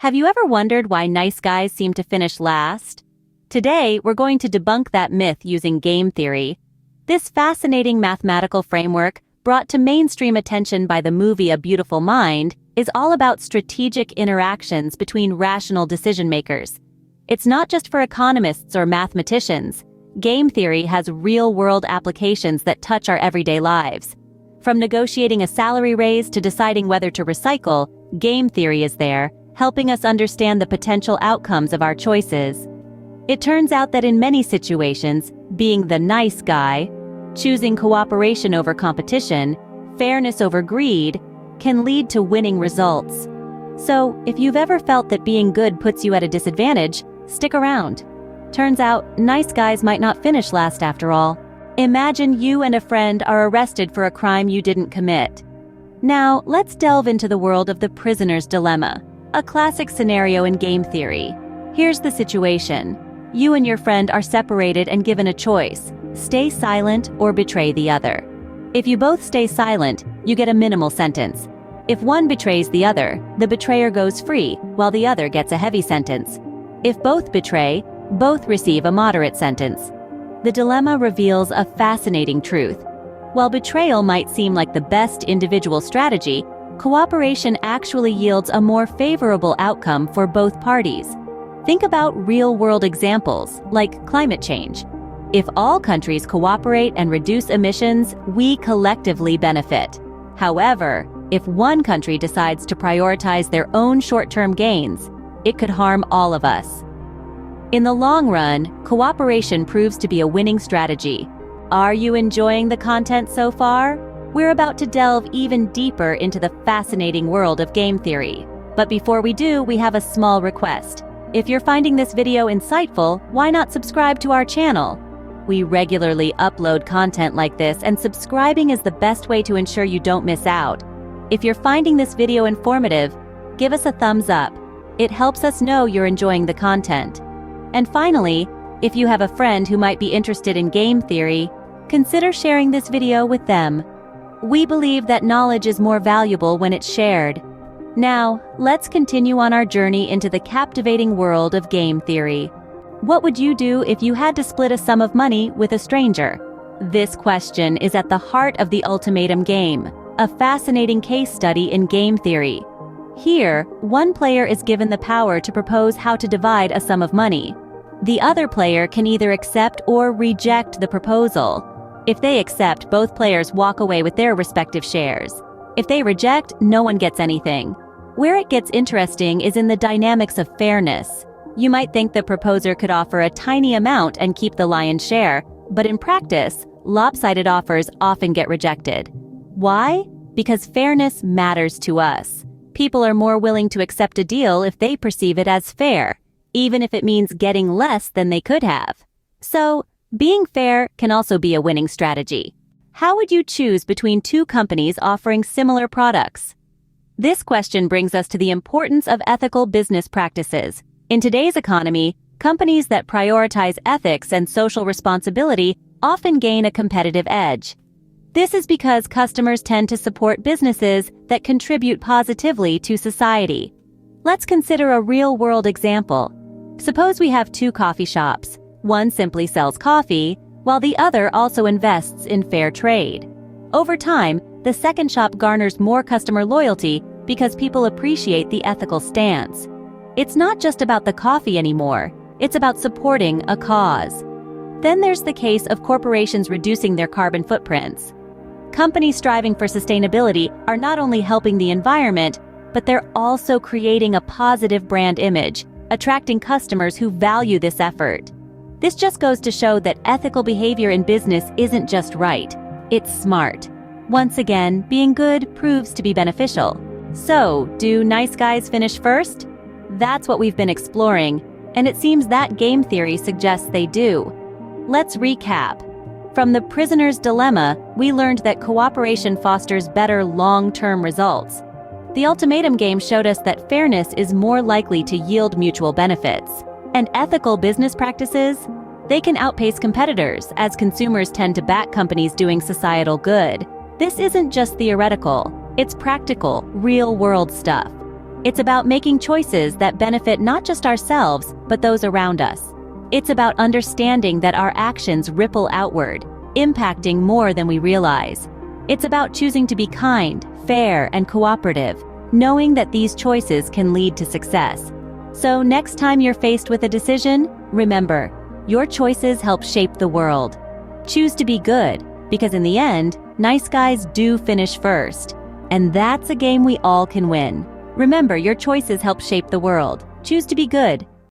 Have you ever wondered why nice guys seem to finish last? Today, we're going to debunk that myth using game theory. This fascinating mathematical framework, brought to mainstream attention by the movie A Beautiful Mind, is all about strategic interactions between rational decision-makers. It's not just for economists or mathematicians. Game theory has real-world applications that touch our everyday lives. From negotiating a salary raise to deciding whether to recycle, game theory is there, helping us understand the potential outcomes of our choices. It turns out that in many situations, being the nice guy, choosing cooperation over competition, fairness over greed, can lead to winning results. So, if you've ever felt that being good puts you at a disadvantage, stick around. Turns out, nice guys might not finish last after all. Imagine you and a friend are arrested for a crime you didn't commit. Now, let's delve into the world of the prisoner's dilemma, a classic scenario in game theory. Here's the situation. You and your friend are separated and given a choice: stay silent or betray the other. If you both stay silent, you get a minimal sentence. If one betrays the other, the betrayer goes free, while the other gets a heavy sentence. If both betray, both receive a moderate sentence. The dilemma reveals a fascinating truth. While betrayal might seem like the best individual strategy, cooperation actually yields a more favorable outcome for both parties. Think about real-world examples, like climate change. If all countries cooperate and reduce emissions, we collectively benefit. However, if one country decides to prioritize their own short-term gains, it could harm all of us. In the long run, cooperation proves to be a winning strategy. Are you enjoying the content so far? We're about to delve even deeper into the fascinating world of game theory. But before we do, we have a small request. If you're finding this video insightful, why not subscribe to our channel? We regularly upload content like this, and subscribing is the best way to ensure you don't miss out. If you're finding this video informative, give us a thumbs up. It helps us know you're enjoying the content. And finally, if you have a friend who might be interested in game theory, consider sharing this video with them. We believe that knowledge is more valuable when it's shared. Now, let's continue on our journey into the captivating world of game theory. What would you do if you had to split a sum of money with a stranger? This question is at the heart of the ultimatum game, a fascinating case study in game theory. Here, one player is given the power to propose how to divide a sum of money. The other player can either accept or reject the proposal. If they accept, both players walk away with their respective shares. If they reject, no one gets anything. Where it gets interesting is in the dynamics of fairness. You might think the proposer could offer a tiny amount and keep the lion's share, but in practice, lopsided offers often get rejected. Why? Because fairness matters to us. People are more willing to accept a deal if they perceive it as fair, even if it means getting less than they could have. So, being fair can also be a winning strategy. How would you choose between two companies offering similar products? This question brings us to the importance of ethical business practices. In today's economy, companies that prioritize ethics and social responsibility often gain a competitive edge. This is because customers tend to support businesses that contribute positively to society. Let's consider a real-world example. Suppose we have two coffee shops. One simply sells coffee, while the other also invests in fair trade. Over time, the second shop garners more customer loyalty because people appreciate the ethical stance. It's not just about the coffee anymore, it's about supporting a cause. Then there's the case of corporations reducing their carbon footprints. Companies striving for sustainability are not only helping the environment, but they're also creating a positive brand image, attracting customers who value this effort. This just goes to show that ethical behavior in business isn't just right, it's smart. Once again, being good proves to be beneficial. So, do nice guys finish first? That's what we've been exploring, and it seems that game theory suggests they do. Let's recap. From the prisoner's dilemma, we learned that cooperation fosters better long-term results. The ultimatum game showed us that fairness is more likely to yield mutual benefits. And ethical business practices? They can outpace competitors, as consumers tend to back companies doing societal good. This isn't just theoretical, it's practical, real-world stuff. It's about making choices that benefit not just ourselves, but those around us. It's about understanding that our actions ripple outward, impacting more than we realize. It's about choosing to be kind, fair, and cooperative, knowing that these choices can lead to success. So next time you're faced with a decision, remember, your choices help shape the world. Choose to be good, because in the end, nice guys do finish first. And that's a game we all can win. Remember, your choices help shape the world. Choose to be good.